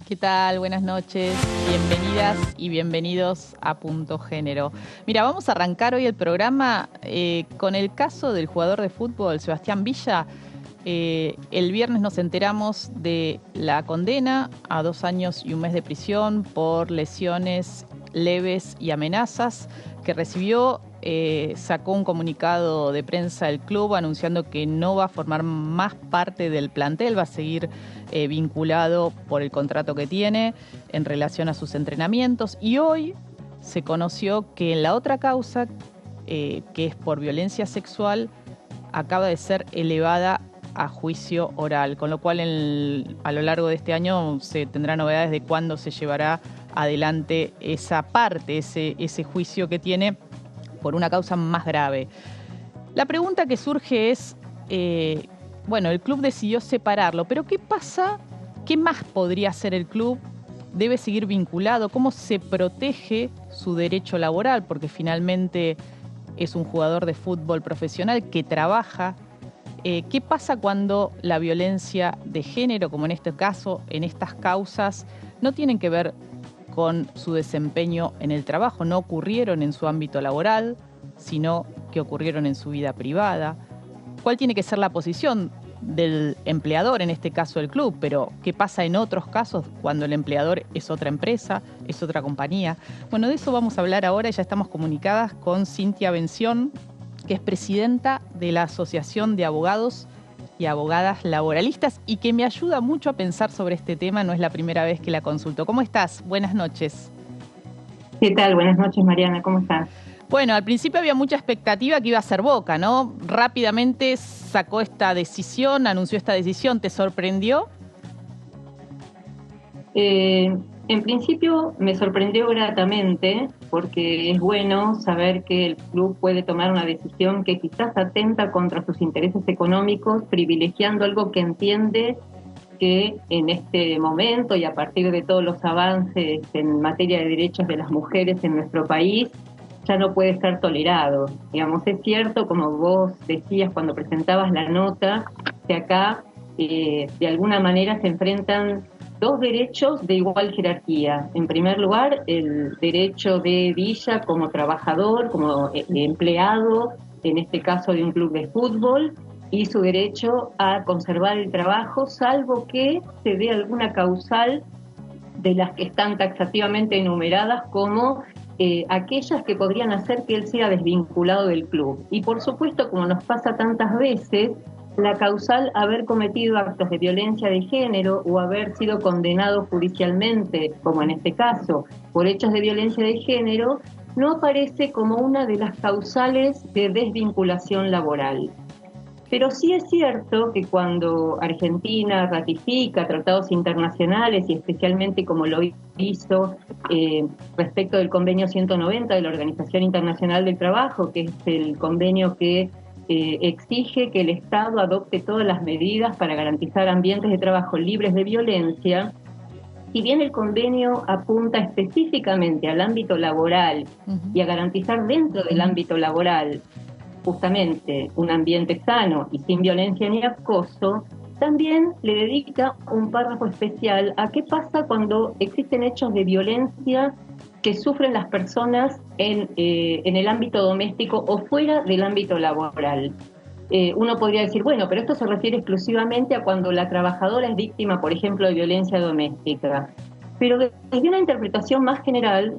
¿Qué tal? Buenas noches, bienvenidas y bienvenidos a Punto Género. Mira, vamos a arrancar hoy el programa con el caso del jugador de fútbol Sebastián Villa. El viernes nos enteramos de la condena a 2 años y 1 mes de prisión por lesiones leves y amenazas que recibió. Sacó un comunicado de prensa del club anunciando que no va a formar más parte del plantel, va a seguir vinculado por el contrato que tiene en relación a sus entrenamientos. Y hoy se conoció que en la otra causa, que es por violencia sexual, acaba de ser elevada a juicio oral, con lo cual a lo largo de este año se tendrá novedades de cuándo se llevará adelante esa parte, ese juicio que tiene por una causa más grave. La pregunta que surge es, bueno, el club decidió separarlo, pero ¿qué pasa? ¿Qué más podría hacer el club? ¿Debe seguir vinculado? ¿Cómo se protege su derecho laboral? Porque finalmente es un jugador de fútbol profesional que trabaja. ¿Qué pasa cuando la violencia de género, como en este caso, en estas causas, no tienen que ver con su desempeño en el trabajo, no ocurrieron en su ámbito laboral, sino que ocurrieron en su vida privada? ¿Cuál tiene que ser la posición del empleador, en este caso el club? Pero ¿qué pasa en otros casos cuando el empleador es otra empresa, es otra compañía? Bueno, de eso vamos a hablar ahora. Ya estamos comunicadas con Cintia Bención, que es presidenta de la Asociación de Abogados y Abogadas Laboralistas y que me ayuda mucho a pensar sobre este tema. No es la primera vez que la consulto. ¿Cómo estás? Buenas noches. ¿Qué tal? Buenas noches, Mariana, ¿cómo estás? Bueno, al principio había mucha expectativa que iba a ser Boca, ¿no? Rápidamente sacó esta decisión, anunció esta decisión. ¿Te sorprendió? En principio me sorprendió gratamente porque es bueno saber que el club puede tomar una decisión que quizás atenta contra sus intereses económicos, privilegiando algo que entiende que en este momento y a partir de todos los avances en materia de derechos de las mujeres en nuestro país, ya no puede ser tolerado. Digamos, es cierto, como vos decías cuando presentabas la nota, que acá de alguna manera se enfrentan dos derechos de igual jerarquía. En primer lugar, el derecho de Villa como trabajador, como empleado, en este caso de un club de fútbol, y su derecho a conservar el trabajo, salvo que se dé alguna causal de las que están taxativamente enumeradas como aquellas que podrían hacer que él sea desvinculado del club. Y por supuesto, como nos pasa tantas veces, la causal haber cometido actos de violencia de género o haber sido condenado judicialmente, como en este caso, por hechos de violencia de género, no aparece como una de las causales de desvinculación laboral. Pero sí es cierto que cuando Argentina ratifica tratados internacionales y especialmente como lo hizo respecto del convenio 190 de la Organización Internacional del Trabajo, que es el convenio que exige que el Estado adopte todas las medidas para garantizar ambientes de trabajo libres de violencia, si bien el convenio apunta específicamente al ámbito laboral y a garantizar dentro del ámbito laboral justamente un ambiente sano y sin violencia ni acoso, también le dedica un párrafo especial a qué pasa cuando existen hechos de violencia que sufren las personas en el ámbito doméstico o fuera del ámbito laboral. Uno podría decir, bueno, pero esto se refiere exclusivamente a cuando la trabajadora es víctima, por ejemplo, de violencia doméstica. Pero desde una interpretación más general,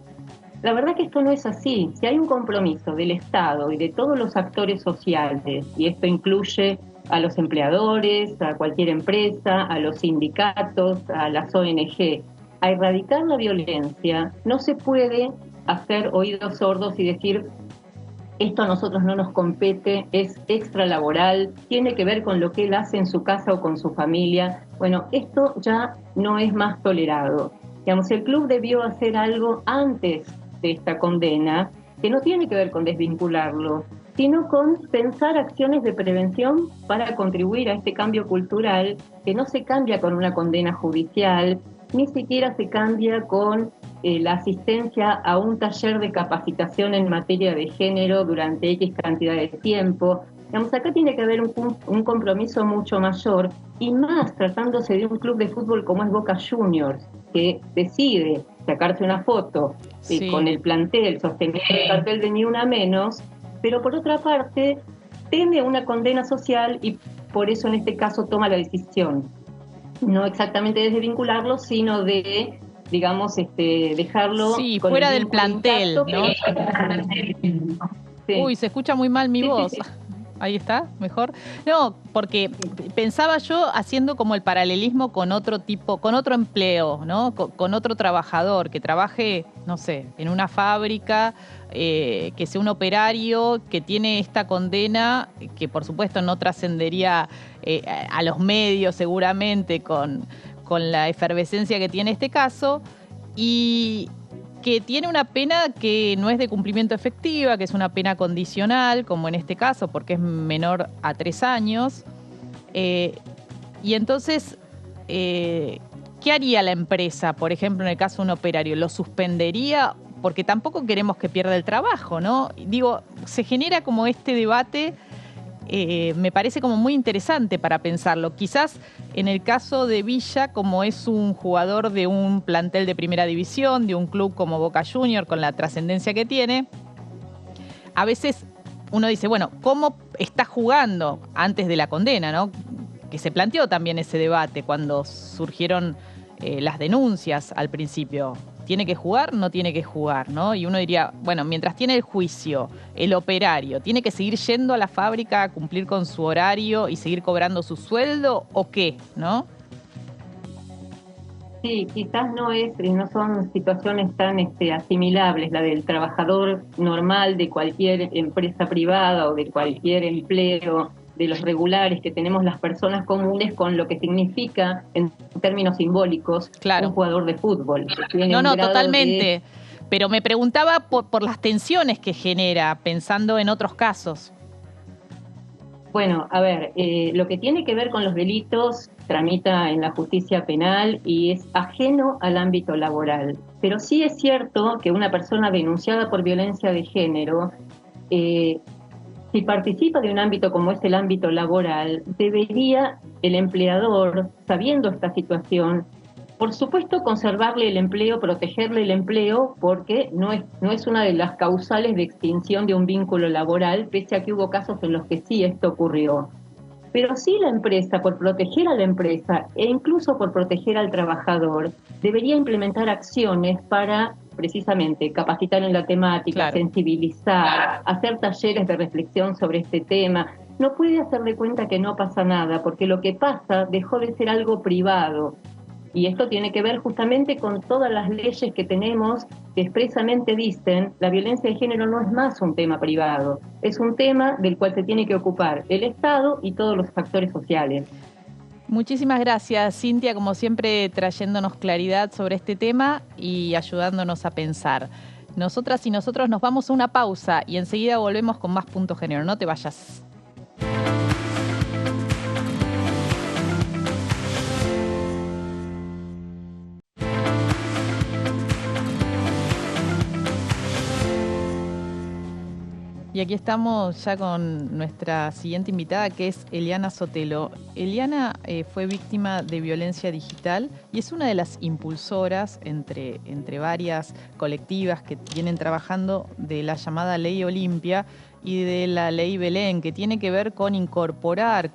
la verdad que esto no es así. Si hay un compromiso del Estado y de todos los actores sociales, y esto incluye a los empleadores, a cualquier empresa, a los sindicatos, a las ONG, a erradicar la violencia, no se puede hacer oídos sordos y decir esto a nosotros no nos compete, es extralaboral, tiene que ver con lo que él hace en su casa o con su familia. Bueno, esto ya no es más tolerado. Digamos, el club debió hacer algo antes de esta condena, que no tiene que ver con desvincularlo, sino con pensar acciones de prevención para contribuir a este cambio cultural que no se cambia con una condena judicial, ni siquiera se cambia con la asistencia a un taller de capacitación en materia de género durante X cantidad de tiempo. Digamos, acá tiene que haber un compromiso mucho mayor, y más tratándose de un club de fútbol como es Boca Juniors, que decide sacarse una foto Sí. con el plantel, sosteniendo el cartel de Ni Una Menos, pero por otra parte teme una condena social y por eso en este caso toma la decisión, no exactamente de desvincularlo, sino de, digamos, dejarlo Sí, con fuera el del vínculo plantel, intacto, ¿no? Sí. Uy, se escucha muy mal mi Sí, voz. sí, sí. Ahí está, mejor. No, porque pensaba yo haciendo como el paralelismo con otro tipo, con otro empleo, ¿no? Con otro trabajador que trabaje, no sé, en una fábrica, que sea un operario, que tiene esta condena, que por supuesto no trascendería a los medios seguramente con la efervescencia que tiene este caso, y que tiene una pena que no es de cumplimiento efectiva, que es una pena condicional, como en este caso, porque es menor a 3 años. Y entonces, ¿qué haría la empresa, por ejemplo, en el caso de un operario? ¿Lo suspendería? Porque tampoco queremos que pierda el trabajo, ¿no? Digo, se genera como este debate, me parece como muy interesante para pensarlo. Quizás en el caso de Villa, como es un jugador de un plantel de primera división, de un club como Boca Junior, con la trascendencia que tiene, a veces uno dice, bueno, ¿cómo está jugando antes de la condena, ¿no? Que se planteó también ese debate cuando surgieron las denuncias al principio. ¿Tiene que jugar? No tiene que jugar, ¿no? Y uno diría, bueno, mientras tiene el juicio, el operario, ¿tiene que seguir yendo a la fábrica a cumplir con su horario y seguir cobrando su sueldo o qué, ¿no? Sí, quizás no son situaciones tan asimilables, la del trabajador normal de cualquier empresa privada o de cualquier empleo, de los regulares que tenemos las personas comunes, con lo que significa en términos simbólicos un Claro. jugador de fútbol, que tiene No, un no, grado de... totalmente. Pero me preguntaba por las tensiones que genera, pensando en otros casos. Bueno, a ver, lo que tiene que ver con los delitos tramita en la justicia penal y es ajeno al ámbito laboral. Pero sí es cierto que una persona denunciada por violencia de género, eh, si participa de un ámbito como es el ámbito laboral, debería el empleador, sabiendo esta situación, por supuesto conservarle el empleo, protegerle el empleo, porque no es una de las causales de extinción de un vínculo laboral, pese a que hubo casos en los que sí esto ocurrió. Pero sí la empresa, por proteger a la empresa e incluso por proteger al trabajador, debería implementar acciones para precisamente capacitar en la temática, Claro. sensibilizar, hacer talleres de reflexión sobre este tema. No puede hacer de cuenta que no pasa nada, porque lo que pasa dejó de ser algo privado. Y esto tiene que ver justamente con todas las leyes que tenemos que expresamente dicen la violencia de género no es más un tema privado, es un tema del cual se tiene que ocupar el Estado y todos los factores sociales. Muchísimas gracias, Cintia, como siempre trayéndonos claridad sobre este tema y ayudándonos a pensar. Nosotras y nosotros nos vamos a una pausa y enseguida volvemos con más Punto Género. No te vayas. Y aquí estamos ya con nuestra siguiente invitada, que es Eliana Sotelo. Eliana fue víctima de violencia digital y es una de las impulsoras, entre varias colectivas que vienen trabajando, de la llamada Ley Olimpia y de la Ley Belén, que tiene que ver con incorporar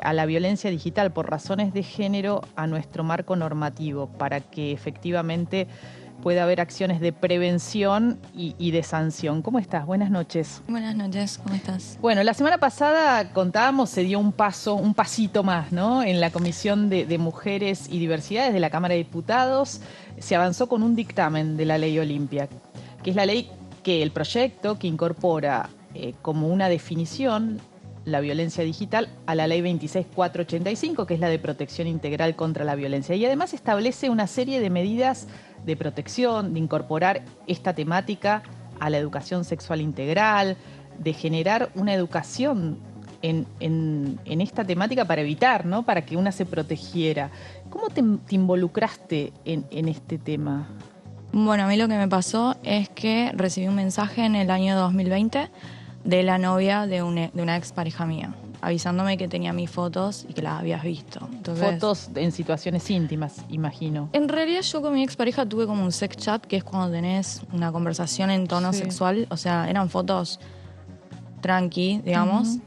a la violencia digital por razones de género a nuestro marco normativo, para que efectivamente puede haber acciones de prevención y de sanción. ¿Cómo estás? Buenas noches. Buenas noches, ¿cómo estás? Bueno, la semana pasada contábamos, se dio un pasito más, ¿no? En la Comisión de Mujeres y Diversidades de la Cámara de Diputados se avanzó con un dictamen de la Ley Olimpia, que es la ley el proyecto que incorpora como una definición la violencia digital a la Ley 26.485, que es la de protección integral contra la violencia. Y además establece una serie de medidas de protección, de incorporar esta temática a la educación sexual integral, de generar una educación en esta temática para evitar, ¿no? Para que una se protegiera. ¿Cómo te involucraste en este tema? Bueno, a mí lo que me pasó es que recibí un mensaje en el año 2020 de la novia de una ex pareja mía. avisándome que tenía mis fotos y que las habías visto. Entonces, Fotos en situaciones íntimas, imagino. en realidad yo con mi expareja tuve como un sex chat, que es cuando tenés una conversación en tono Sí. sexual. O sea, eran fotos tranqui, digamos,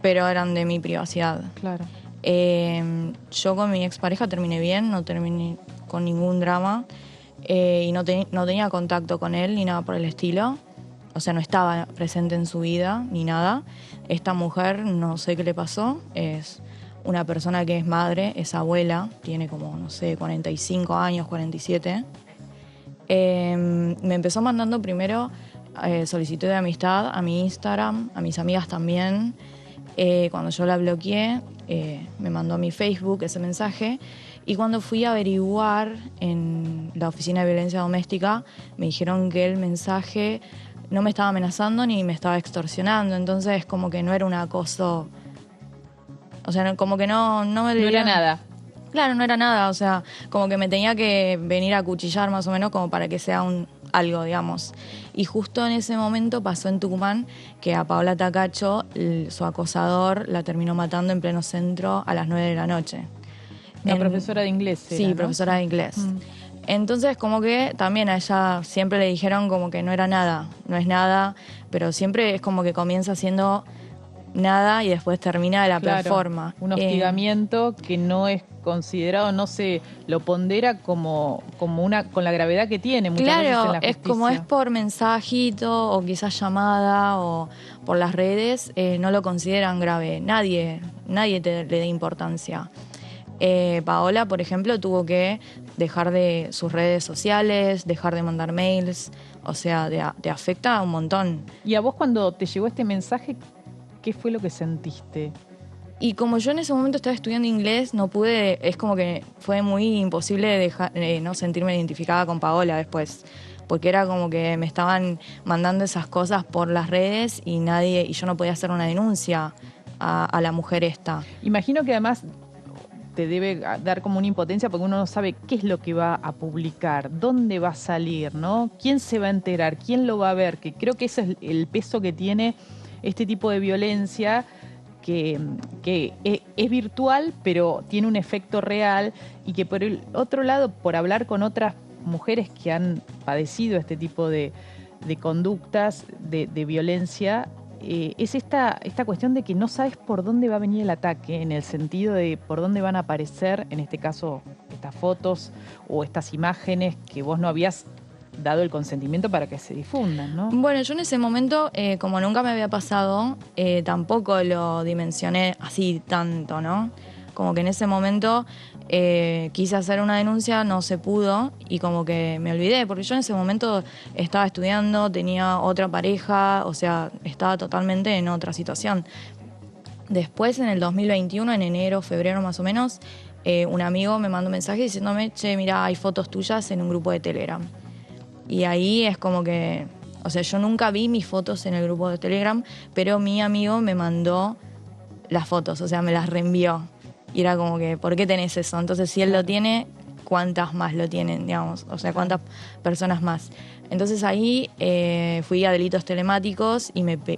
pero eran de mi privacidad. Claro. Yo con mi expareja terminé bien, no terminé con ningún drama y no tenía contacto con él ni nada por el estilo. O sea, no estaba presente en su vida ni nada. Esta mujer, no sé qué le pasó, es una persona que es madre, es abuela, tiene como, no sé, 45 años, 47. Me empezó mandando primero solicitud de amistad a mi Instagram, a mis amigas también. Cuando yo la bloqueé, me mandó a mi Facebook ese mensaje. Y cuando fui a averiguar en la oficina de violencia doméstica, me dijeron que el mensaje no me estaba amenazando ni me estaba extorsionando. Entonces, como que no era un acoso. O sea, como que no me No era debían- nada. Claro, no era nada, o sea, como que me tenía que venir a cuchillar más o menos como para que sea algo, digamos. Y justo en ese momento pasó en Tucumán que a Paola Tacacho, su acosador, la terminó matando en pleno centro a las 9 de la noche. Una profesora de inglés Sí, era, ¿no? profesora de inglés. Entonces, como que también a ella siempre le dijeron como que no era nada, no es nada, pero siempre es como que comienza siendo nada y después termina de la peor Claro, forma. un hostigamiento que no es considerado, no se lo pondera como una con la gravedad que tiene muchas veces en Claro, la es justicia. como es por mensajito o quizás llamada o por las redes, no lo consideran grave. Nadie le da importancia. Paola, por ejemplo, tuvo que dejar de sus redes sociales, dejar de mandar mails, o sea, te afecta un montón. Y a vos cuando te llegó este mensaje, ¿qué fue lo que sentiste? Y como yo en ese momento estaba estudiando inglés, no pude, es como que fue muy imposible no sentirme identificada con Paola después, porque era como que me estaban mandando esas cosas por las redes y yo no podía hacer una denuncia a la mujer esta. Imagino que además te debe dar como una impotencia porque uno no sabe qué es lo que va a publicar, dónde va a salir, ¿no? ¿Quién se va a enterar? ¿Quién lo va a ver? Que creo que ese es el peso que tiene este tipo de violencia, que es virtual, pero tiene un efecto real, y que por el otro lado, por hablar con otras mujeres que han padecido este tipo de conductas de violencia, es esta cuestión de que no sabes por dónde va a venir el ataque, en el sentido de por dónde van a aparecer, en este caso, estas fotos o estas imágenes que vos no habías dado el consentimiento para que se difundan, ¿no? Bueno, yo en ese momento, como nunca me había pasado, tampoco lo dimensioné así tanto, ¿no? Como que en ese momento quise hacer una denuncia, no se pudo y como que me olvidé, porque yo en ese momento estaba estudiando, tenía otra pareja, o sea, estaba totalmente en otra situación. Después, en el 2021, en enero, febrero más o menos, un amigo me mandó un mensaje diciéndome, che, mira, hay fotos tuyas en un grupo de Telegram. Y ahí es como que, o sea, yo nunca vi mis fotos en el grupo de Telegram, pero mi amigo me mandó las fotos, o sea, me las reenvió. Y era como que, ¿por qué tenés eso? Entonces, si él lo tiene, ¿cuántas más lo tienen, digamos? O sea, ¿cuántas personas más? Entonces ahí fui a delitos telemáticos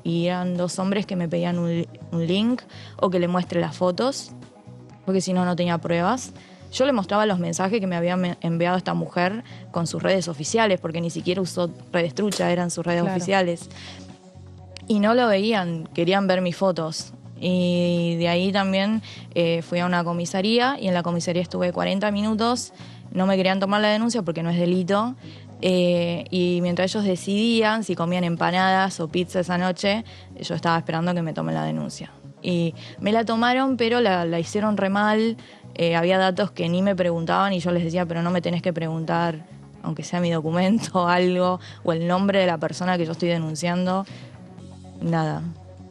y eran 2 hombres que me pedían un link o que le muestre las fotos, porque si no, no tenía pruebas. Yo le mostraba los mensajes que me había enviado esta mujer con sus redes oficiales, porque ni siquiera usó redes trucha, eran sus redes oficiales. Y no lo veían, querían ver mis fotos. Y de ahí también fui a una comisaría y en la comisaría estuve 40 minutos. No me querían tomar la denuncia porque no es delito. Y mientras ellos decidían si comían empanadas o pizza esa noche, yo estaba esperando que me tomen la denuncia. Y me la tomaron, pero la hicieron re mal. Había datos que ni me preguntaban y yo les decía, pero no me tenés que preguntar, aunque sea mi documento o algo, o el nombre de la persona que yo estoy denunciando. Nada.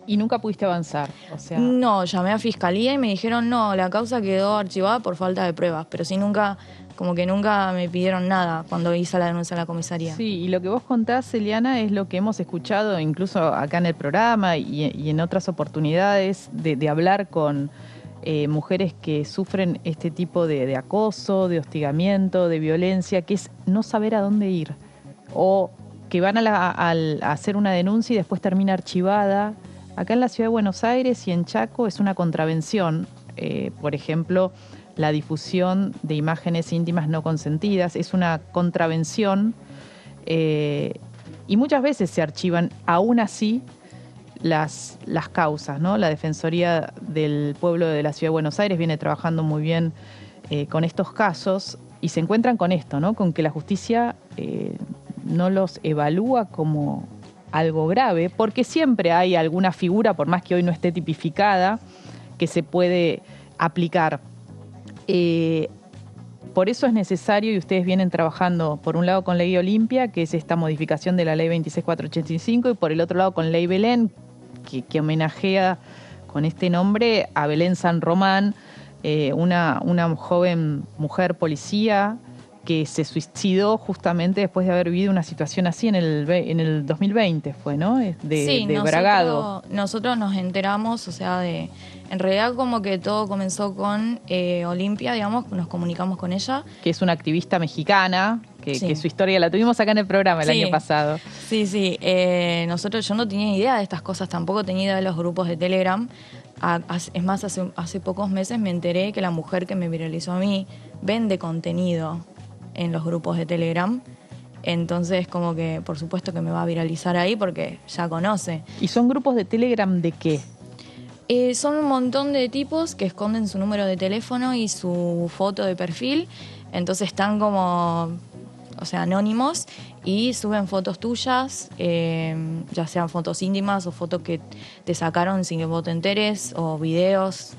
Y nunca pudiste avanzar, o sea... No, llamé a fiscalía y me dijeron, no, la causa quedó archivada por falta de pruebas, pero sí nunca me pidieron nada cuando hice la denuncia a la comisaría. Sí, y lo que vos contás, Eliana, es lo que hemos escuchado incluso acá en el programa y en otras oportunidades de hablar con mujeres que sufren este tipo de acoso, de hostigamiento, de violencia, que es no saber a dónde ir, o que van a hacer una denuncia y después termina archivada, Acá en la Ciudad de Buenos Aires y en Chaco es una contravención, por ejemplo, la difusión de imágenes íntimas no consentidas, es una contravención y muchas veces se archivan aún así las causas, ¿no? La Defensoría del Pueblo de la Ciudad de Buenos Aires viene trabajando muy bien con estos casos y se encuentran con esto, ¿no? Con que la justicia no los evalúa como algo grave, porque siempre hay alguna figura, por más que hoy no esté tipificada, que se puede aplicar. Por eso es necesario, y ustedes vienen trabajando por un lado con Ley Olimpia, que es esta modificación de la Ley 26485, y por el otro lado con Ley Belén, que homenajea con este nombre a Belén San Román, una joven mujer policía que se suicidó justamente después de haber vivido una situación así en el 2020, fue, ¿no? De Bragado. Nosotros nos enteramos, o sea, en realidad como que todo comenzó con Olimpia, digamos, nos comunicamos con ella. Que es una activista mexicana, que su historia la tuvimos acá en el programa el año pasado. Sí. Yo no tenía idea de estas cosas, tampoco tenía idea de los grupos de Telegram. Es más, hace pocos meses me enteré que la mujer que me viralizó a mí vende contenido en los grupos de Telegram. Entonces, como que por supuesto que me va a viralizar ahí porque ya conoce. ¿Y son grupos de Telegram de qué? Son un montón de tipos que esconden su número de teléfono y su foto de perfil. Entonces están como, o sea, anónimos y suben fotos tuyas, ya sean fotos íntimas o fotos que te sacaron sin que vos te enteres, o videos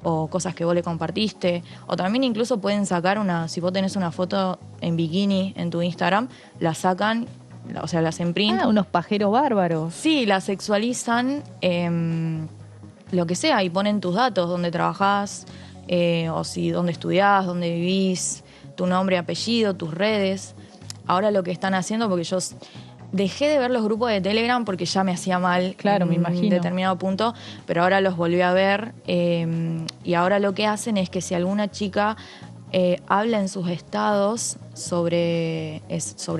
o cosas que vos le compartiste, o también incluso pueden sacar si vos tenés una foto en bikini en tu Instagram, la sacan, o sea, la hacen print. Unos pajeros bárbaros. Sí, la sexualizan, lo que sea, y ponen tus datos, dónde trabajás, dónde estudiás, dónde vivís, tu nombre, apellido, tus redes. Ahora lo que están haciendo, porque yo dejé de ver los grupos de Telegram porque ya me hacía mal, claro, me imagino, en determinado punto, pero ahora los volví a ver y ahora lo que hacen es que si alguna chica habla en sus estados sobre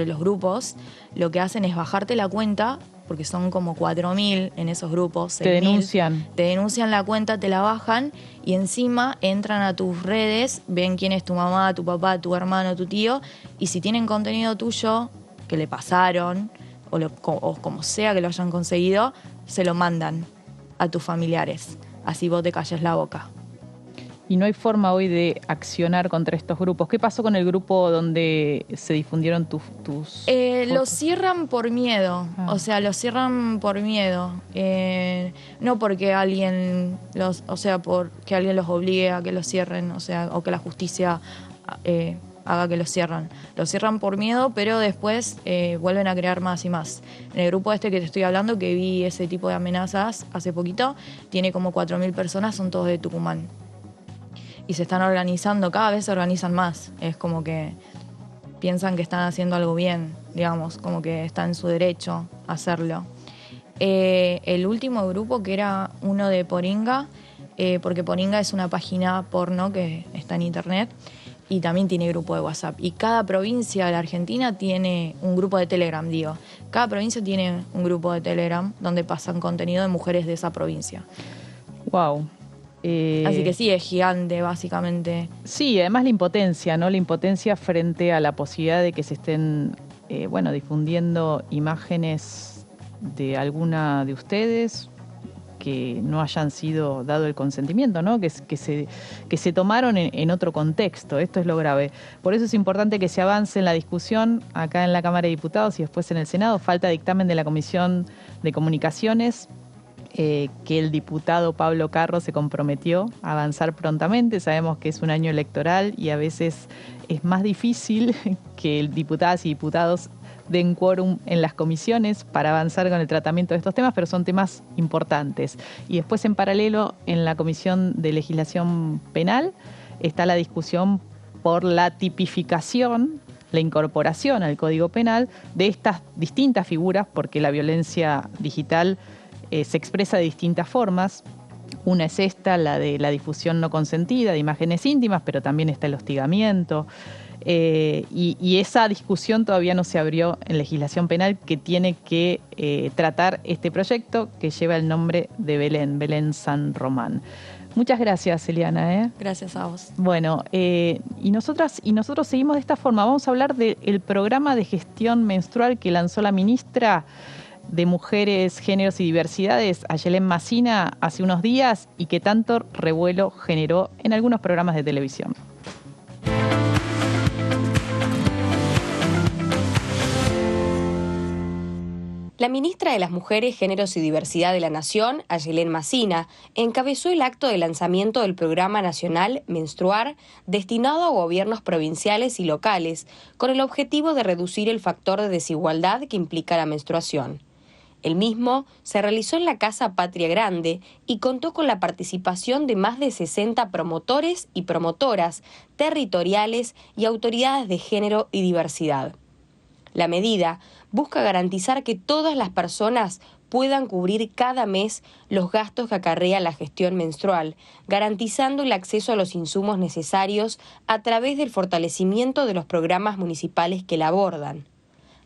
los grupos, lo que hacen es bajarte la cuenta, porque son como 4.000 en esos grupos. 6.000, te denuncian la cuenta, te la bajan y encima entran a tus redes, ven quién es tu mamá, tu papá, tu hermano, tu tío, y si tienen contenido tuyo que le pasaron o como sea que lo hayan conseguido, se lo mandan a tus familiares. Así vos te calles la boca. Y no hay forma hoy de accionar contra estos grupos. ¿Qué pasó con el grupo donde se difundieron tus Los cierran por miedo. O sea, los cierran por miedo. No porque alguien porque alguien los obligue a que los cierren, o sea, o que la justicia haga que los cierran. Los cierran por miedo, pero después vuelven a crear más y más. En el grupo que te estoy hablando, que vi ese tipo de amenazas hace poquito, tiene como 4.000 personas, son todos de Tucumán. Y se están organizando, cada vez se organizan más. Es como que piensan que están haciendo algo bien, digamos, como que está en su derecho a hacerlo. El último grupo, que era uno de Poringa, porque Poringa es una página porno que está en internet y también tiene grupo de WhatsApp. Y cada provincia de la Argentina tiene un grupo de Telegram, digo. Cada provincia tiene un grupo de Telegram donde pasan contenido de mujeres de esa provincia. Wow. Así que sí, es gigante, básicamente. Sí, además la impotencia, ¿no? La impotencia frente a la posibilidad de que se estén, difundiendo imágenes de alguna de ustedes que no hayan sido dado el consentimiento, ¿no? Que se tomaron en otro contexto. Esto es lo grave. Por eso es importante que se avance en la discusión acá en la Cámara de Diputados y después en el Senado. Falta dictamen de la Comisión de Comunicaciones, que el diputado Pablo Carro se comprometió a avanzar prontamente. Sabemos que es un año electoral y a veces es más difícil que diputadas y diputados den quórum en las comisiones para avanzar con el tratamiento de estos temas, pero son temas importantes. Y después, en paralelo, en la Comisión de Legislación Penal está la discusión por la tipificación, la incorporación al Código Penal de estas distintas figuras, porque la violencia digital se expresa de distintas formas. Una es esta, la de la difusión no consentida de imágenes íntimas, pero también está el hostigamiento. Y esa discusión todavía no se abrió en legislación penal que tiene que tratar este proyecto que lleva el nombre de Belén San Román. Muchas gracias, Eliana. Gracias a vos. Bueno, y nosotros seguimos de esta forma. Vamos a hablar del programa de gestión menstrual que lanzó la ministra de Mujeres, Géneros y Diversidades, Ayelén Massina, hace unos días y que tanto revuelo generó en algunos programas de televisión. La ministra de las Mujeres, Géneros y Diversidad de la Nación, Ayelén Massina, encabezó el acto de lanzamiento del Programa Nacional Menstruar, destinado a gobiernos provinciales y locales, con el objetivo de reducir el factor de desigualdad que implica la menstruación. El mismo se realizó en la Casa Patria Grande y contó con la participación de más de 60 promotores y promotoras territoriales y autoridades de género y diversidad. La medida busca garantizar que todas las personas puedan cubrir cada mes los gastos que acarrea la gestión menstrual, garantizando el acceso a los insumos necesarios a través del fortalecimiento de los programas municipales que la abordan.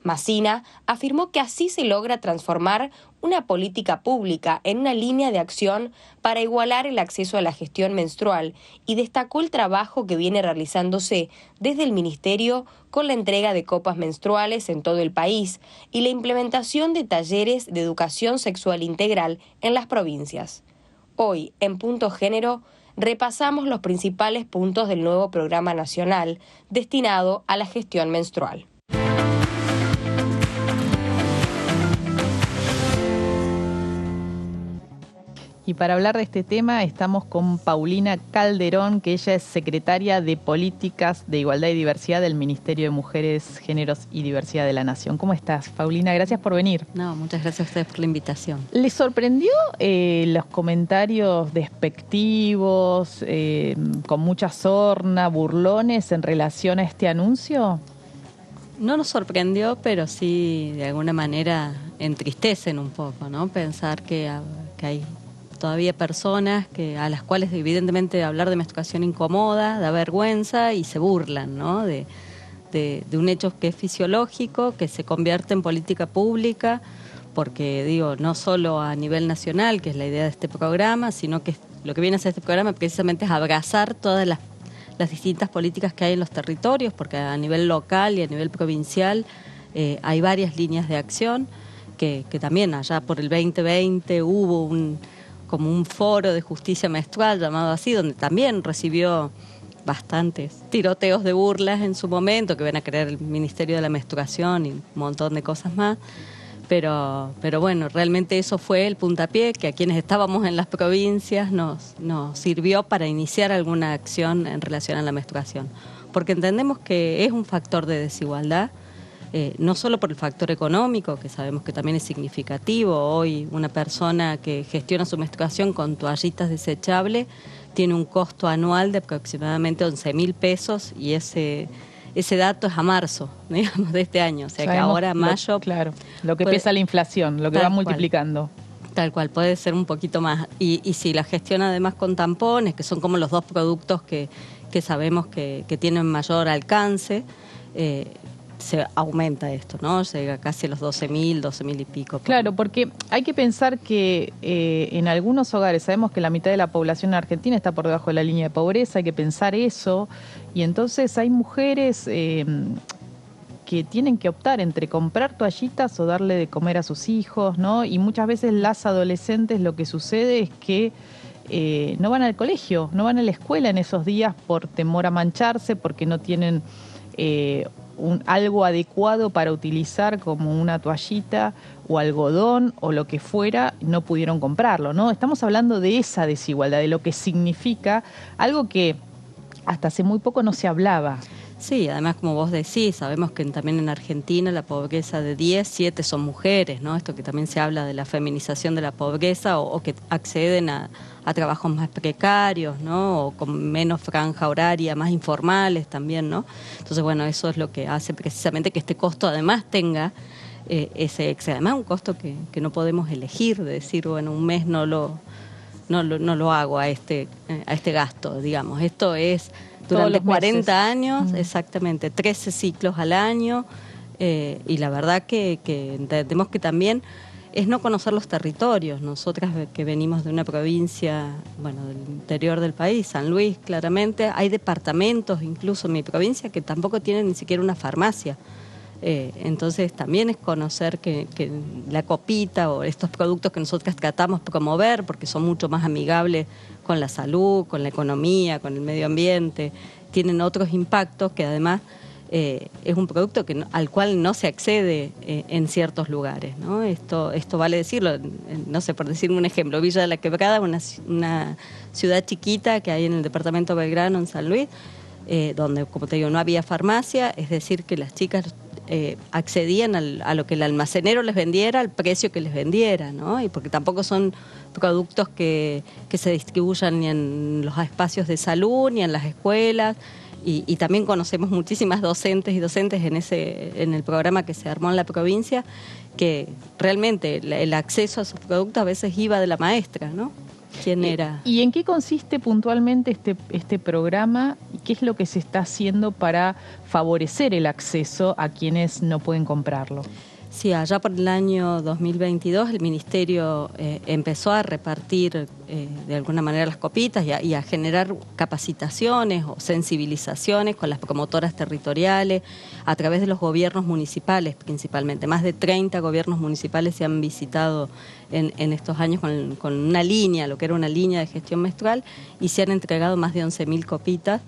Massina afirmó que así se logra transformar una política pública en una línea de acción para igualar el acceso a la gestión menstrual y destacó el trabajo que viene realizándose desde el Ministerio con la entrega de copas menstruales en todo el país y la implementación de talleres de educación sexual integral en las provincias. Hoy, en Punto Género, repasamos los principales puntos del nuevo programa nacional destinado a la gestión menstrual. Y para hablar de este tema estamos con Paulina Calderón, que ella es secretaria de Políticas de Igualdad y Diversidad del Ministerio de Mujeres, Géneros y Diversidad de la Nación. ¿Cómo estás, Paulina? Gracias por venir. No, muchas gracias a ustedes por la invitación. ¿Les sorprendió los comentarios despectivos, con mucha sorna, burlones en relación a este anuncio? No nos sorprendió, pero sí de alguna manera entristecen un poco, ¿no? Pensar que hay todavía personas a las cuales evidentemente hablar de menstruación incomoda, da vergüenza y se burlan, ¿no? de un hecho que es fisiológico, que se convierte en política pública, porque digo, no solo a nivel nacional, que es la idea de este programa, sino que lo que viene a hacer este programa precisamente es abrazar todas las distintas políticas que hay en los territorios, porque a nivel local y a nivel provincial hay varias líneas de acción, que también allá por el 2020 hubo como un foro de justicia menstrual llamado así, donde también recibió bastantes tiroteos de burlas en su momento, que van a crear el Ministerio de la Menstruación y un montón de cosas más. Pero bueno, realmente eso fue el puntapié que a quienes estábamos en las provincias nos sirvió para iniciar alguna acción en relación a la menstruación. Porque entendemos que es un factor de desigualdad, no solo por el factor económico, que sabemos que también es significativo. Hoy una persona que gestiona su menstruación con toallitas desechables tiene un costo anual de aproximadamente 11.000 pesos y ese dato es a marzo, digamos, de este año. O sea, que ahora mayo... Claro, lo que pesa la inflación, lo que va multiplicando. Tal cual, puede ser un poquito más. Y si la gestiona además con tampones, que son como los dos productos que sabemos que tienen mayor alcance, se aumenta esto, ¿no? Llega casi a los 12.000 y pico. Claro, porque hay que pensar que en algunos hogares, sabemos que la mitad de la población en Argentina está por debajo de la línea de pobreza, hay que pensar eso, y entonces hay mujeres que tienen que optar entre comprar toallitas o darle de comer a sus hijos, ¿no? Y muchas veces las adolescentes lo que sucede es que no van al colegio, no van a la escuela en esos días por temor a mancharse, porque no tienen algo adecuado para utilizar como una toallita o algodón o lo que fuera, no pudieron comprarlo, ¿no? Estamos hablando de esa desigualdad, de lo que significa algo que hasta hace muy poco no se hablaba. Sí, además, como vos decís, sabemos que también en Argentina la pobreza de 10, 7 son mujeres, ¿no? Esto que también se habla de la feminización de la pobreza o que acceden a trabajos más precarios, ¿no? O con menos franja horaria, más informales también, ¿no? Entonces, bueno, eso es lo que hace precisamente que este costo además tenga ese extra. Además, un costo que no podemos elegir, de decir, bueno, un mes no lo no lo hago a este gasto, digamos. Esto es Todos durante los 40 meses. años, exactamente, 13 ciclos al año, y la verdad que entendemos que también es no conocer los territorios. Nosotras que venimos de una provincia, bueno, del interior del país, San Luis, claramente, hay departamentos, incluso en mi provincia, que tampoco tienen ni siquiera una farmacia. Entonces también es conocer que la copita o estos productos que nosotras tratamos de promover, porque son mucho más amigables con la salud, con la economía, con el medio ambiente, tienen otros impactos que además es un producto al cual no se accede en ciertos lugares, ¿no? Esto vale decirlo, no sé, por decir un ejemplo, Villa de la Quebrada, una ciudad chiquita que hay en el departamento de Belgrano, en San Luis, donde, como te digo, no había farmacia, es decir, que las chicas accedían a lo que el almacenero les vendiera, al precio que les vendiera, ¿no? Y porque tampoco son productos que se distribuyan ni en los espacios de salud, ni en las escuelas. Y también conocemos muchísimas docentes y docentes en el programa que se armó en la provincia, que realmente el acceso a esos productos a veces iba de la maestra, ¿no? ¿Quién era? ¿Y en qué consiste puntualmente este programa? ¿Y qué es lo que se está haciendo para favorecer el acceso a quienes no pueden comprarlo? Sí, allá por el año 2022 el Ministerio empezó a repartir de alguna manera las copitas y a generar capacitaciones o sensibilizaciones con las promotoras territoriales a través de los gobiernos municipales principalmente. Más de 30 gobiernos municipales se han visitado en estos años con una línea, lo que era una línea de gestión menstrual, y se han entregado más de 11.000 copitas.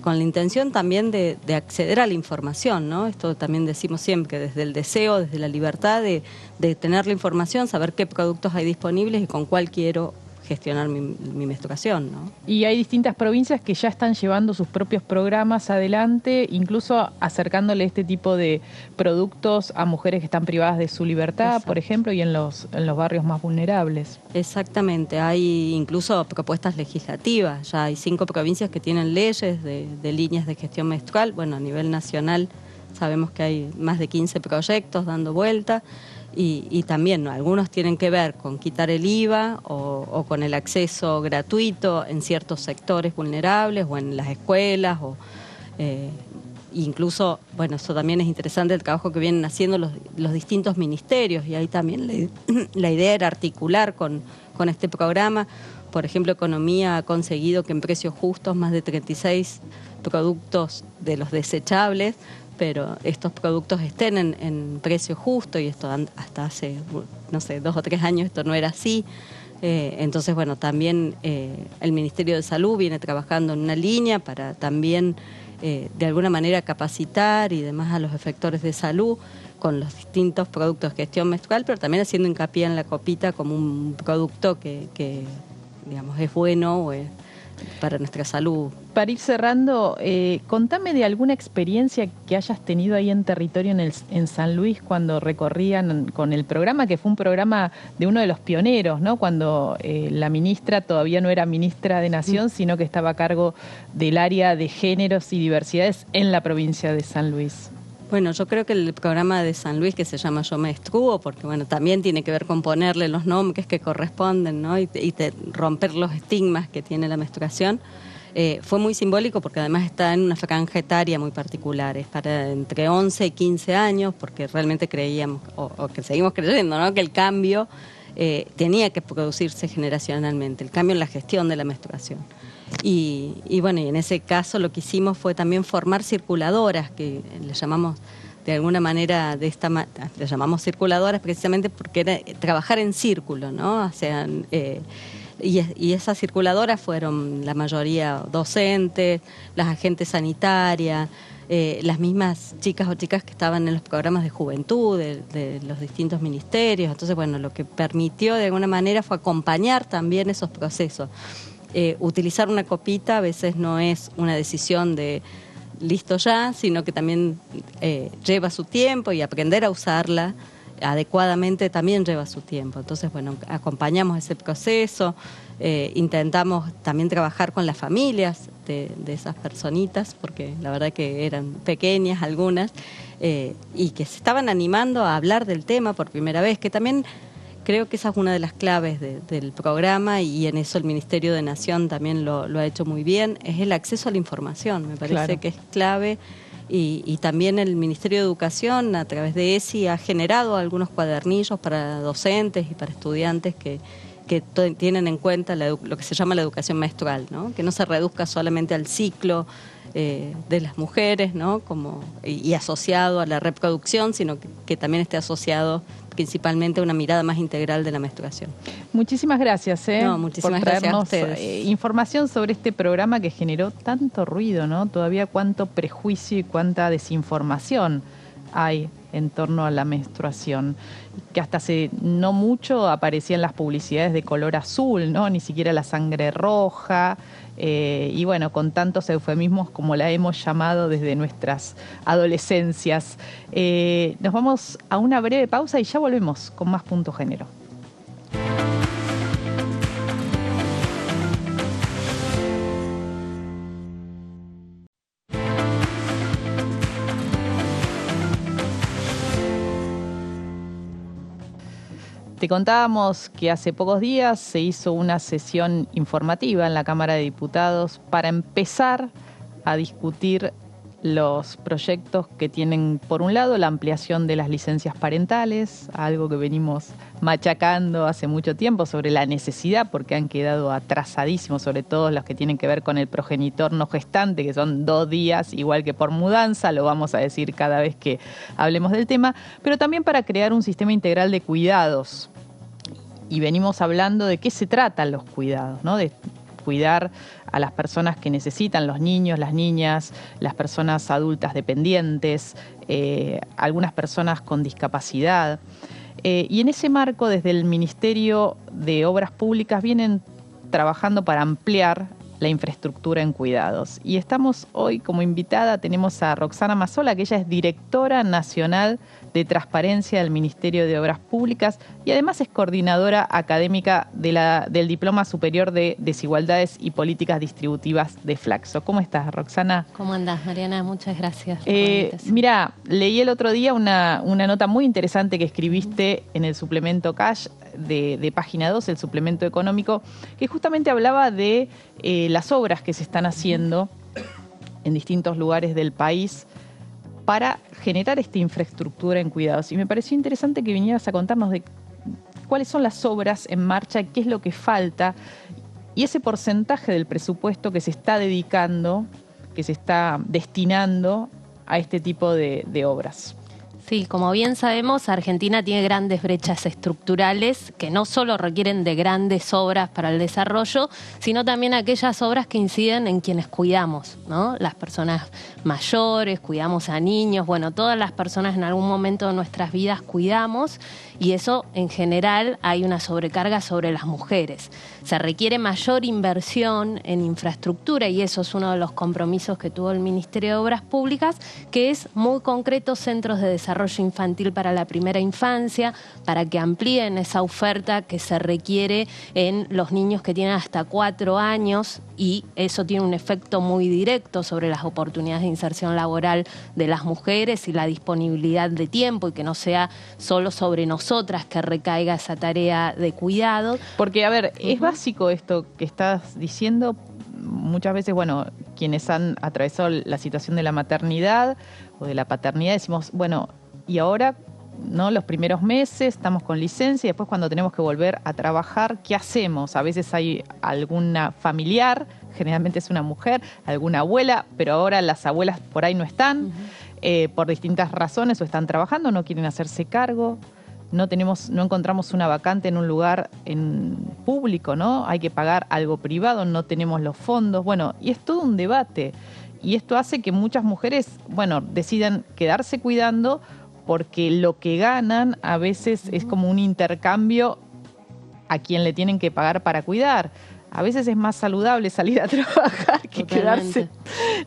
Con la intención también de acceder a la información, ¿no? Esto también decimos siempre, desde el deseo, desde la libertad de tener la información, saber qué productos hay disponibles y con cuál quiero gestionar mi menstruación, ¿no? Y hay distintas provincias que ya están llevando sus propios programas adelante, incluso acercándole este tipo de productos a mujeres que están privadas de su libertad, Exacto. por ejemplo, y en los barrios más vulnerables. Exactamente, hay incluso propuestas legislativas, ya hay 5 provincias que tienen leyes de líneas de gestión menstrual. Bueno, a nivel nacional sabemos que hay más de 15 proyectos dando vuelta. Y también, ¿no?, algunos tienen que ver con quitar el IVA o con el acceso gratuito en ciertos sectores vulnerables o en las escuelas incluso, bueno, eso también es interesante, el trabajo que vienen haciendo los distintos ministerios, y ahí también la idea era articular con este programa. Por ejemplo, Economía ha conseguido que en precios justos más de 36 productos de los desechables, pero estos productos estén en precio justo, y esto hasta hace, no sé, 2 o 3 años esto no era así. Entonces, bueno, también el Ministerio de Salud viene trabajando en una línea para también, de alguna manera, capacitar y demás a los efectores de salud con los distintos productos de gestión menstrual, pero también haciendo hincapié en la copita como un producto que digamos, es bueno para nuestra salud. Para ir cerrando, contame de alguna experiencia que hayas tenido ahí en territorio en San Luis cuando recorrían con el programa, que fue un programa de uno de los pioneros, ¿no? Cuando la ministra todavía no era ministra de Nación, sino que estaba a cargo del área de géneros y diversidades en la provincia de San Luis. Bueno, yo creo que el programa de San Luis, que se llama Yo Menstruo, porque bueno, también tiene que ver con ponerle los nombres que corresponden, ¿no? y romper los estigmas que tiene la menstruación, fue muy simbólico porque además está en una franja etaria muy particular, es para entre 11 y 15 años, porque realmente creíamos, o que seguimos creyendo, ¿no?, que el cambio tenía que producirse generacionalmente, el cambio en la gestión de la menstruación. Y bueno, y en ese caso lo que hicimos fue también formar circuladoras, que le llamamos de alguna manera, le llamamos circuladoras precisamente porque era trabajar en círculo, ¿no? O sea, y esas circuladoras fueron la mayoría docentes, las agentes sanitarias, las mismas chicas o chicas que estaban en los programas de juventud de los distintos ministerios. Entonces, bueno, lo que permitió de alguna manera fue acompañar también esos procesos. Utilizar una copita a veces no es una decisión de listo ya, sino que también lleva su tiempo, y aprender a usarla adecuadamente también lleva su tiempo. Entonces, bueno, acompañamos ese proceso, intentamos también trabajar con las familias de esas personitas, porque la verdad que eran pequeñas algunas, y que se estaban animando a hablar del tema por primera vez, que también creo que esa es una de las claves del programa, y en eso el Ministerio de Nación también lo ha hecho muy bien, es el acceso a la información. Me parece que es clave, y también el Ministerio de Educación a través de ESI ha generado algunos cuadernillos para docentes y para estudiantes que tienen en cuenta lo que se llama la educación menstrual, ¿no? Que no se reduzca solamente al ciclo de las mujeres, ¿no? y asociado a la reproducción, sino que también esté asociado principalmente a una mirada más integral de la menstruación. Muchísimas gracias, muchísimas por gracias a traernos ustedes. Información sobre este programa que generó tanto ruido, ¿no? Todavía cuánto prejuicio y cuánta desinformación hay en torno a la menstruación, que hasta hace no mucho aparecían las publicidades de color azul, ¿no? Ni siquiera la sangre roja, y bueno, con tantos eufemismos como la hemos llamado desde nuestras adolescencias. Nos vamos a una breve pausa y ya volvemos con más Punto Género. Te contábamos que hace pocos días se hizo una sesión informativa en la Cámara de Diputados para empezar a discutir los proyectos que tienen, por un lado, la ampliación de las licencias parentales, algo que venimos machacando hace mucho tiempo sobre la necesidad, porque han quedado atrasadísimos, sobre todo los que tienen que ver con el progenitor no gestante, que son 2 días, igual que por mudanza, lo vamos a decir cada vez que hablemos del tema, pero también para crear un sistema integral de cuidados. Y venimos hablando de qué se tratan los cuidados, ¿no? De cuidar a las personas que necesitan, los niños, las niñas, las personas adultas dependientes, algunas personas con discapacidad. Y en ese marco, desde el Ministerio de Obras Públicas vienen trabajando para ampliar la infraestructura en cuidados. Y estamos hoy como invitada, tenemos a Roxana Mazzola, que ella es directora nacional de Transparencia del Ministerio de Obras Públicas y además es coordinadora académica del Diploma Superior de Desigualdades y Políticas Distributivas de Flaxo. ¿Cómo estás, Roxana? ¿Cómo andás, Mariana? Muchas gracias por la invitación. Mira, leí el otro día una nota muy interesante que escribiste en el suplemento Cash de Página 2, el suplemento económico, que justamente hablaba de las obras que se están haciendo en distintos lugares del país para generar esta infraestructura en cuidados. Y me pareció interesante que vinieras a contarnos de cuáles son las obras en marcha, qué es lo que falta y ese porcentaje del presupuesto que se está dedicando, que se está destinando a este tipo de obras. Sí, como bien sabemos, Argentina tiene grandes brechas estructurales que no solo requieren de grandes obras para el desarrollo, sino también aquellas obras que inciden en quienes cuidamos, ¿no? Las personas mayores, cuidamos a niños, bueno, todas las personas en algún momento de nuestras vidas cuidamos, y eso en general hay una sobrecarga sobre las mujeres. Se requiere mayor inversión en infraestructura y eso es uno de los compromisos que tuvo el Ministerio de Obras Públicas, que es muy concreto centros de desarrollo infantil para la primera infancia, para que amplíen esa oferta que se requiere en los niños que tienen hasta 4 años, y eso tiene un efecto muy directo sobre las oportunidades de inserción laboral de las mujeres y la disponibilidad de tiempo, y que no sea solo sobre nosotras que recaiga esa tarea de cuidado. Porque, a ver, es básico esto que estás diciendo. Muchas veces, bueno, quienes han atravesado la situación de la maternidad o de la paternidad, decimos, bueno, y ahora, ¿no? Los primeros meses estamos con licencia y después cuando tenemos que volver a trabajar, ¿qué hacemos? A veces hay alguna familiar, generalmente es una mujer, alguna abuela, pero ahora las abuelas por ahí no están, por distintas razones, o están trabajando, no quieren hacerse cargo. No encontramos una vacante en un lugar en público, ¿no? Hay que pagar algo privado, no tenemos los fondos. Bueno, y es todo un debate. Y esto hace que muchas mujeres, bueno, decidan quedarse cuidando porque lo que ganan a veces es como un intercambio a quien le tienen que pagar para cuidar. A veces es más saludable salir a trabajar que quedarse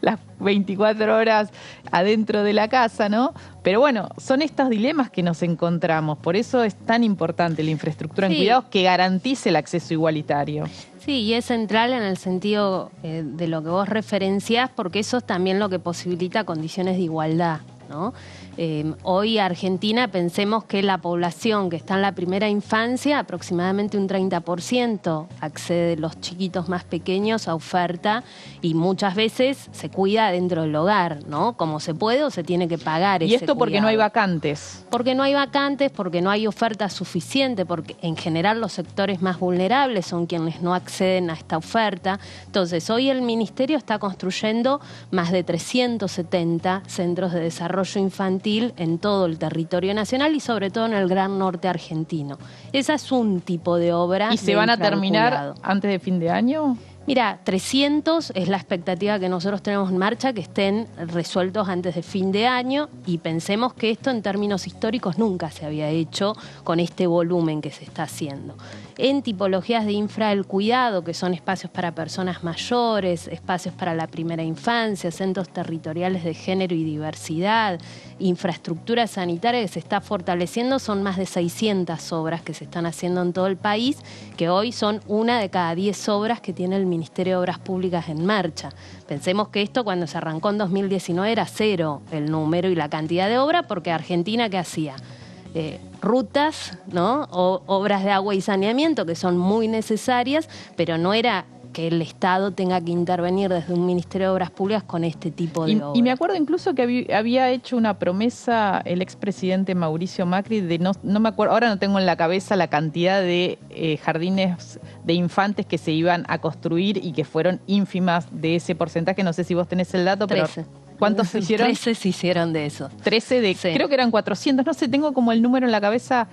las 24 horas adentro de la casa, ¿no? Pero bueno, son estos dilemas que nos encontramos. Por eso es tan importante la infraestructura en cuidados que garantice el acceso igualitario. Sí, y es central en el sentido de lo que vos referenciás, porque eso es también lo que posibilita condiciones de igualdad. ¿no? Hoy Argentina, pensemos que la población que está en la primera infancia, aproximadamente un 30% accede los chiquitos más pequeños a oferta y muchas veces se cuida dentro del hogar, ¿no? Como se puede o se tiene que pagar ese Y esto porque cuidado. no hay vacantes. Porque no hay vacantes, porque no hay oferta suficiente, porque en general los sectores más vulnerables son quienes no acceden a esta oferta. Entonces, hoy el Ministerio está construyendo más de 370 centros de desarrollo infantil en todo el territorio nacional y sobre todo en el Gran Norte argentino. Ese es un tipo de obra. ¿Y se van a terminar cuidado. antes de fin de año? Mira, 300 es la expectativa que nosotros tenemos en marcha, que estén resueltos antes de fin de año, y pensemos que esto en términos históricos nunca se había hecho con este volumen que se está haciendo. En tipologías de infra del cuidado, que son espacios para personas mayores, espacios para la primera infancia, centros territoriales de género y diversidad, infraestructura sanitaria que se está fortaleciendo, son más de 600 obras que se están haciendo en todo el país, que hoy son 1 de cada 10 obras que tiene el Ministerio de Obras Públicas en marcha. Pensemos que esto cuando se arrancó en 2019 era 0 el número y la cantidad de obra, porque Argentina, ¿qué hacía? Rutas, ¿no? O obras de agua y saneamiento que son muy necesarias, pero no era que el Estado tenga que intervenir desde un Ministerio de Obras Públicas con este tipo de obras. Y me acuerdo incluso que había hecho una promesa el expresidente Mauricio Macri de no me acuerdo, ahora no tengo en la cabeza la cantidad de jardines de infantes que se iban a construir y que fueron ínfimas de ese porcentaje. No sé si vos tenés el dato, 13. Pero ¿cuántos se hicieron? 13 se hicieron de eso. 13 de, Sí. creo que eran 400, no sé, tengo como el número en la cabeza,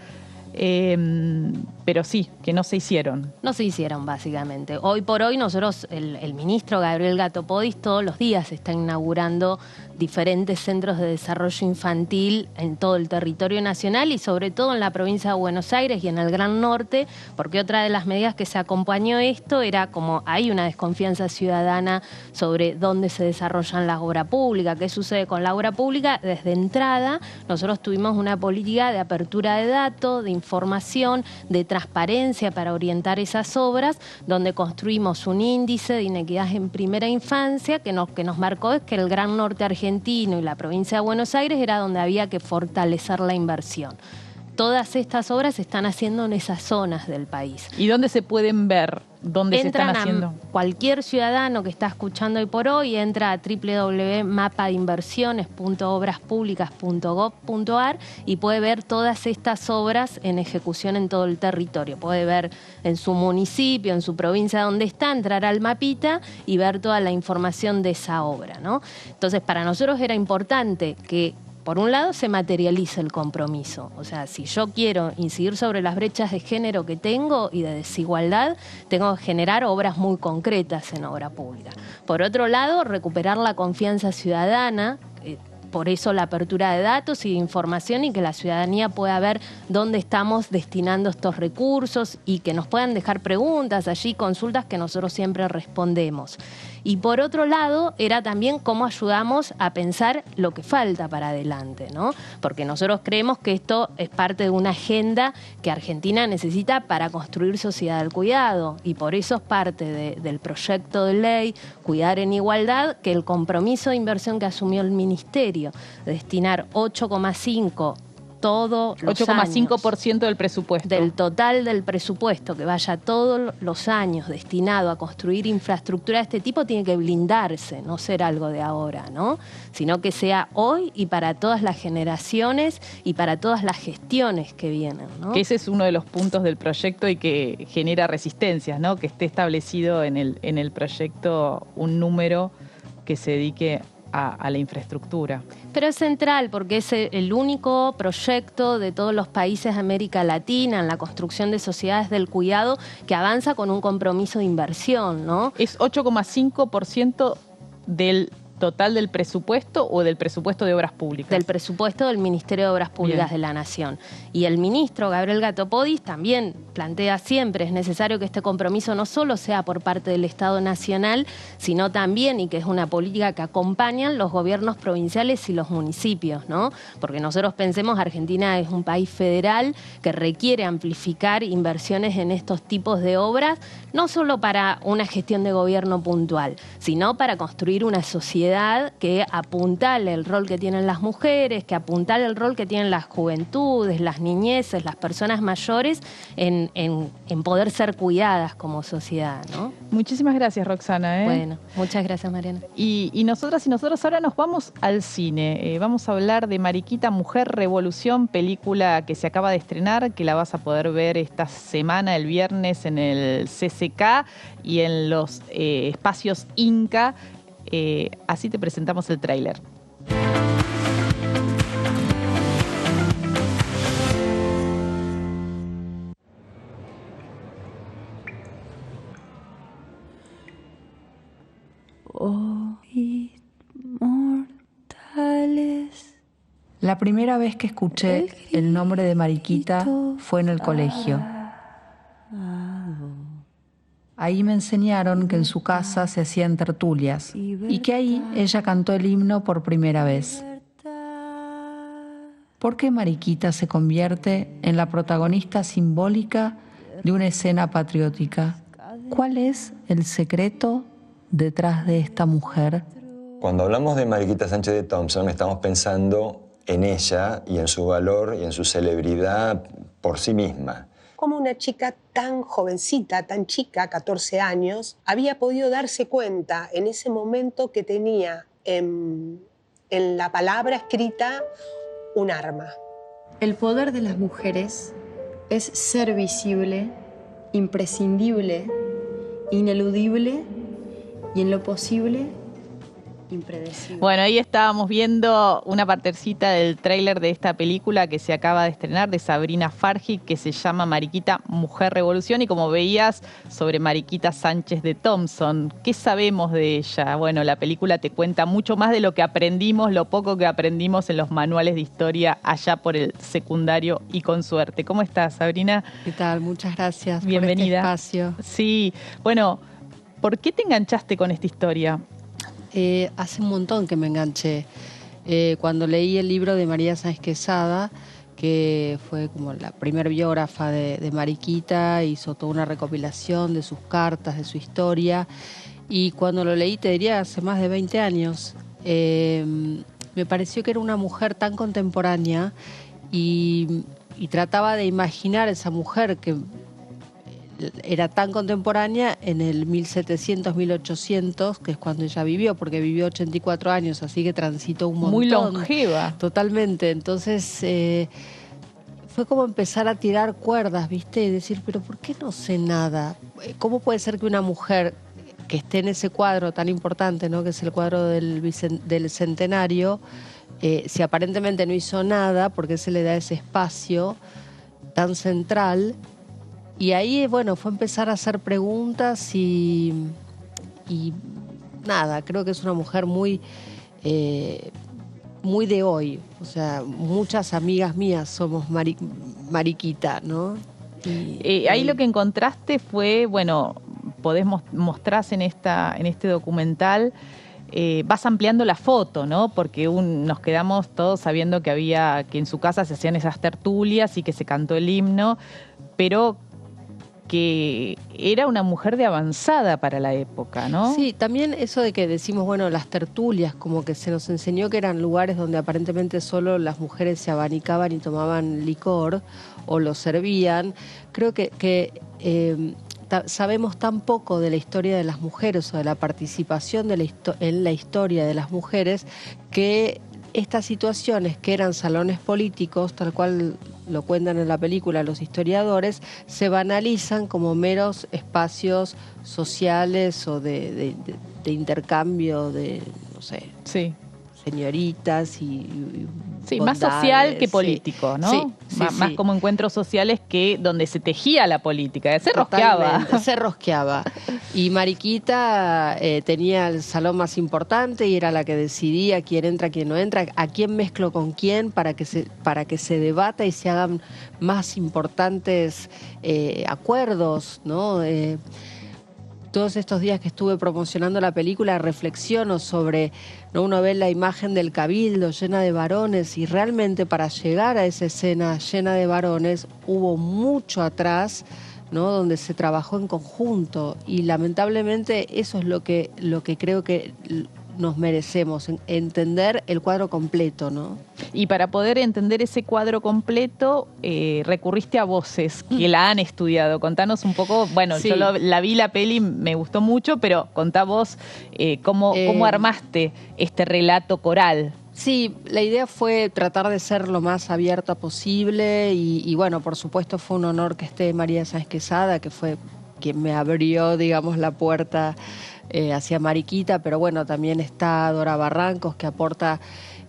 pero sí, que no se hicieron. No se hicieron, básicamente. Hoy por hoy nosotros, el ministro Gabriel Gatopodis todos los días está inaugurando diferentes centros de desarrollo infantil en todo el territorio nacional y sobre todo en la provincia de Buenos Aires y en el Gran Norte, porque otra de las medidas que se acompañó esto era como hay una desconfianza ciudadana sobre dónde se desarrollan las obras públicas, qué sucede con la obra pública. Desde entrada nosotros tuvimos una política de apertura de datos, de información, de transparencia para orientar esas obras, donde construimos un índice de inequidad en primera infancia que nos marcó es que el Gran Norte argentino y la provincia de Buenos Aires era donde había que fortalecer la inversión. Todas estas obras se están haciendo en esas zonas del país. ¿Y dónde se pueden ver? ¿Dónde se están haciendo? Cualquier ciudadano que está escuchando hoy por hoy entra a www.mapainversiones.obraspublicas.gov.ar y puede ver todas estas obras en ejecución en todo el territorio. Puede ver en su municipio, en su provincia donde está, entrar al mapita y ver toda la información de esa obra, ¿no? Entonces, para nosotros era importante que por un lado, se materializa el compromiso. O sea, si yo quiero incidir sobre las brechas de género que tengo y de desigualdad, tengo que generar obras muy concretas en obra pública. Por otro lado, recuperar la confianza ciudadana, por eso la apertura de datos y de información y que la ciudadanía pueda ver dónde estamos destinando estos recursos y que nos puedan dejar preguntas allí, consultas que nosotros siempre respondemos. Y por otro lado, era también cómo ayudamos a pensar lo que falta para adelante, ¿no? Porque nosotros creemos que esto es parte de una agenda que Argentina necesita para construir sociedad del cuidado y por eso es parte del proyecto de ley Cuidar en Igualdad, que el compromiso de inversión que asumió el Ministerio, destinar 8,5 todos los 8,5% del presupuesto. Del total del presupuesto, que vaya todos los años destinado a construir infraestructura de este tipo, tiene que blindarse, no ser algo de ahora, ¿no? Sino que sea hoy y para todas las generaciones y para todas las gestiones que vienen, ¿no? Que ese es uno de los puntos del proyecto y que genera resistencias, ¿no? Que esté establecido en el proyecto un número que se dedique a la infraestructura. Pero es central porque es el único proyecto de todos los países de América Latina en la construcción de sociedades del cuidado que avanza con un compromiso de inversión, ¿no? ¿Es 8,5% del total del presupuesto o del presupuesto de obras públicas? Del presupuesto del Ministerio de Obras Públicas de la Nación. Y el ministro Gabriel Gatopodis también plantea siempre, es necesario que este compromiso no solo sea por parte del Estado Nacional, sino también, y que es una política que acompañan los gobiernos provinciales y los municipios, ¿no? Porque nosotros pensemos, Argentina es un país federal que requiere amplificar inversiones en estos tipos de obras, no solo para una gestión de gobierno puntual, sino para construir una sociedad sociedad que apuntale el rol que tienen las mujeres, que apuntale el rol que tienen las juventudes, las niñeces, las personas mayores en poder ser cuidadas como sociedad, ¿no? Muchísimas gracias, Roxana. Bueno, muchas gracias, Mariana. Y nosotras y nosotros ahora nos vamos al cine. Vamos a hablar de Mariquita, Mujer Revolución, película que se acaba de estrenar, que la vas a poder ver esta semana, el viernes, en el CCK y en los espacios Inca. Así te presentamos el tráiler. La primera vez que escuché el nombre de Mariquita fue en el colegio. Ahí me enseñaron que en su casa se hacían tertulias y que ahí ella cantó el himno por primera vez. ¿Por qué Mariquita se convierte en la protagonista simbólica de una escena patriótica? ¿Cuál es el secreto detrás de esta mujer? Cuando hablamos de Mariquita Sánchez de Thompson, estamos pensando en ella y en su valor y en su celebridad por sí misma. Como una chica tan jovencita, tan chica, 14 años, había podido darse cuenta en ese momento que tenía en la palabra escrita un arma. El poder de las mujeres es ser visible, imprescindible, ineludible y en lo posible impredecible. Bueno, ahí estábamos viendo una partecita del tráiler de esta película que se acaba de estrenar de Sabrina Farji, que se llama Mariquita, Mujer Revolución, y como veías, sobre Mariquita Sánchez de Thompson. ¿Qué sabemos de ella? Bueno, la película te cuenta mucho más de lo que aprendimos, lo poco que aprendimos en los manuales de historia allá por el secundario y con suerte. ¿Cómo estás, Sabrina? ¿Qué tal? Muchas gracias. Bienvenida. Por este espacio. Sí, bueno, ¿por qué te enganchaste con esta historia? Hace un montón que me enganché. Cuando leí el libro de María Sáenz Quesada, que fue como la primer biógrafa de Mariquita, hizo toda una recopilación de sus cartas, de su historia, y cuando lo leí, te diría, hace más de 20 años, me pareció que era una mujer tan contemporánea y trataba de imaginar esa mujer que era tan contemporánea en el 1700, 1800, que es cuando ella vivió, porque vivió 84 años, así que transitó un montón. Muy longeva. Totalmente. Entonces, fue como empezar a tirar cuerdas, ¿viste? Y decir, pero ¿por qué no sé nada? ¿Cómo puede ser que una mujer que esté en ese cuadro tan importante, ¿no?, que es el cuadro del centenario, si aparentemente no hizo nada, ¿por qué se le da ese espacio tan central? Y ahí, bueno, fue empezar a hacer preguntas y nada, creo que es una mujer muy de hoy. O sea, muchas amigas mías somos Mariquita, ¿no? Ahí lo que encontraste fue, bueno, podés mostrar en este documental, vas ampliando la foto, ¿no? Porque nos quedamos todos sabiendo que en su casa se hacían esas tertulias y que se cantó el himno, pero que era una mujer de avanzada para la época, ¿no? Sí, también eso de que decimos, bueno, las tertulias, como que se nos enseñó que eran lugares donde aparentemente solo las mujeres se abanicaban y tomaban licor o lo servían. Creo que sabemos tan poco de la historia de las mujeres o de la participación en la historia de las mujeres, que estas situaciones que eran salones políticos, tal cual lo cuentan en la película los historiadores, se banalizan como meros espacios sociales o de intercambio de, no sé, sí, señoritas y sí, bondades, más social que político, ¿no? Sí, más como encuentros sociales que donde se tejía la política, se rosqueaba. Se rosqueaba. Y Mariquita tenía el salón más importante y era la que decidía quién entra, quién no entra, a quién mezclo con quién para que se debata y se hagan más importantes acuerdos, ¿no? Todos estos días que estuve promocionando la película reflexiono sobre, ¿no?, uno ve la imagen del cabildo llena de varones y realmente para llegar a esa escena llena de varones hubo mucho atrás, ¿no?, donde se trabajó en conjunto, y lamentablemente eso es lo que creo que nos merecemos, entender el cuadro completo, ¿no? Y para poder entender ese cuadro completo, recurriste a voces que la han estudiado. Contanos un poco, bueno, Sí. yo la vi la peli, me gustó mucho, pero contá vos cómo armaste este relato coral. Sí, la idea fue tratar de ser lo más abierta posible y bueno, por supuesto fue un honor que esté María Sáenz Quesada, que fue quien me abrió, digamos, la puerta hacia Mariquita, pero bueno, también está Dora Barrancos, que aporta,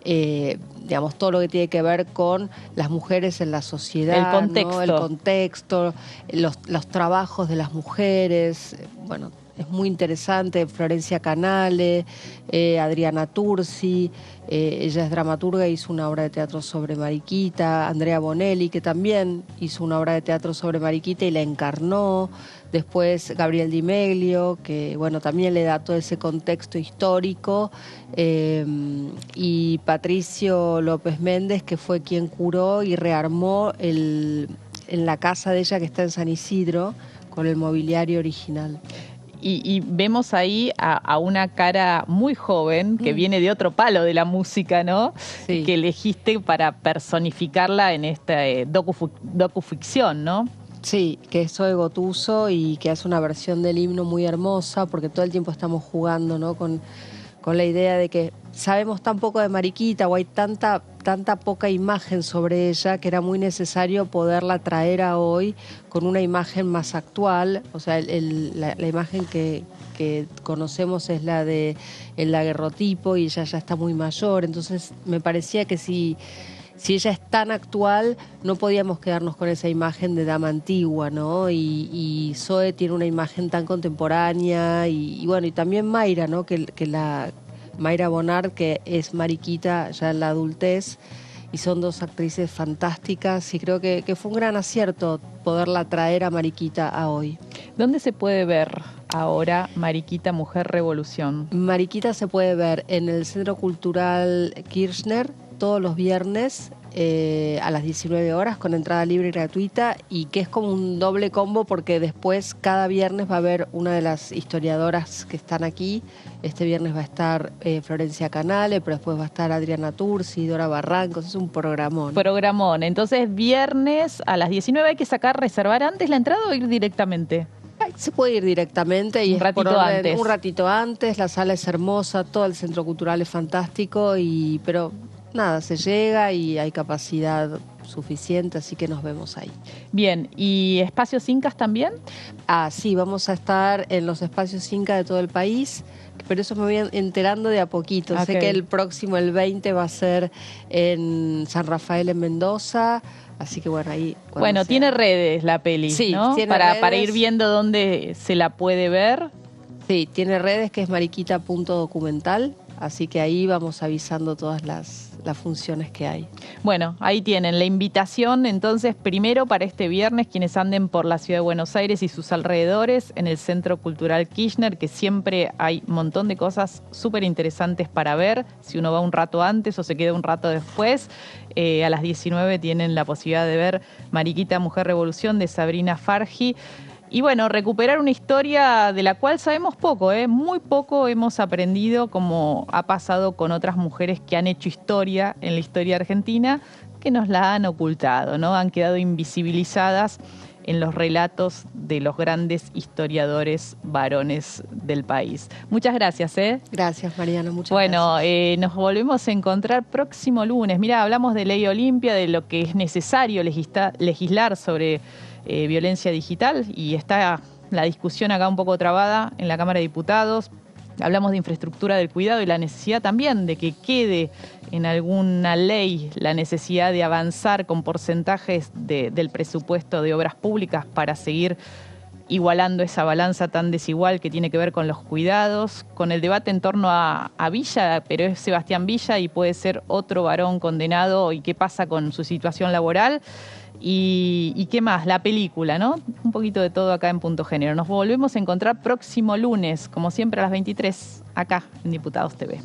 digamos, todo lo que tiene que ver con las mujeres en la sociedad, El contexto. ¿no? El contexto, los trabajos de las mujeres, bueno, es muy interesante. Florencia Canale, Adriana Tursi, ella es dramaturga, hizo una obra de teatro sobre Mariquita. Andrea Bonelli, que también hizo una obra de teatro sobre Mariquita y la encarnó. Después Gabriel Di Meglio, que bueno, también le da todo ese contexto histórico. Y Patricio López Méndez, que fue quien curó y rearmó en la casa de ella, que está en San Isidro, con el mobiliario original. Y vemos ahí a una cara muy joven que viene de otro palo de la música, ¿no? Sí. Que elegiste para personificarla en esta docuficción, ¿no? Sí, que es Zoe Gotuso y que hace una versión del himno muy hermosa, porque todo el tiempo estamos jugando, ¿no? con la idea de que sabemos tan poco de Mariquita o hay tanta poca imagen sobre ella que era muy necesario poderla traer a hoy con una imagen más actual. O sea, la imagen que conocemos es la de el daguerrotipo y ella ya está muy mayor, entonces me parecía que si ella es tan actual, no podíamos quedarnos con esa imagen de dama antigua, ¿no? Y Zoe tiene una imagen tan contemporánea y bueno, y también Mayra, ¿no? Mayra Bonard, que es Mariquita ya en la adultez, y son dos actrices fantásticas y creo que fue un gran acierto poderla traer a Mariquita a hoy. ¿Dónde se puede ver ahora Mariquita, Mujer Revolución? Mariquita se puede ver en el Centro Cultural Kirchner todos los viernes a las 19 horas con entrada libre y gratuita, y que es como un doble combo porque después cada viernes va a haber una de las historiadoras que están aquí. Este viernes va a estar Florencia Canale, pero después va a estar Adriana Tursi, Dora Barrancos. Es un programón. Programón. Entonces, viernes a las 19 hay que reservar antes la entrada o ir directamente. Se puede ir directamente y un ratito antes. Un ratito antes. La sala es hermosa, todo el centro cultural es fantástico, pero nada, se llega y hay capacidad suficiente, así que nos vemos ahí. Bien, ¿y espacios incas también? Sí, vamos a estar en los espacios incas de todo el país, pero eso me voy enterando de a poquito. Okay. Sé que el próximo, el 20, va a ser en San Rafael, en Mendoza. Así que bueno, ahí... Bueno, tiene redes la peli, sí, ¿no? Tiene para redes. Para ir viendo dónde se la puede ver. Sí, tiene redes, que es mariquita.documental, así que ahí vamos avisando todas las funciones que hay. Bueno, ahí tienen la invitación, entonces, primero para este viernes, quienes anden por la ciudad de Buenos Aires y sus alrededores, en el Centro Cultural Kirchner, que siempre hay un montón de cosas súper interesantes para ver, si uno va un rato antes o se queda un rato después. A las 19 tienen la posibilidad de ver Mariquita, Mujer Revolución, de Sabrina Farji. Y bueno, recuperar una historia de la cual sabemos poco, muy poco hemos aprendido, como ha pasado con otras mujeres que han hecho historia en la historia argentina, que nos la han ocultado, ¿no? Han quedado invisibilizadas en los relatos de los grandes historiadores varones del país. Muchas gracias. Gracias, Mariana, muchas gracias. Nos volvemos a encontrar próximo lunes. Mira, hablamos de Ley Olimpia, de lo que es necesario legislar sobre violencia digital, y está la discusión acá un poco trabada en la Cámara de Diputados. Hablamos de infraestructura del cuidado y la necesidad también de que quede en alguna ley la necesidad de avanzar con porcentajes del presupuesto de obras públicas para seguir igualando esa balanza tan desigual que tiene que ver con los cuidados, con el debate en torno a Villa, pero es Sebastián Villa y puede ser otro varón condenado, y qué pasa con su situación laboral. Y qué más, la película, ¿no? Un poquito de todo acá en Punto Género. Nos volvemos a encontrar próximo lunes, como siempre a las 23, acá en Diputados TV.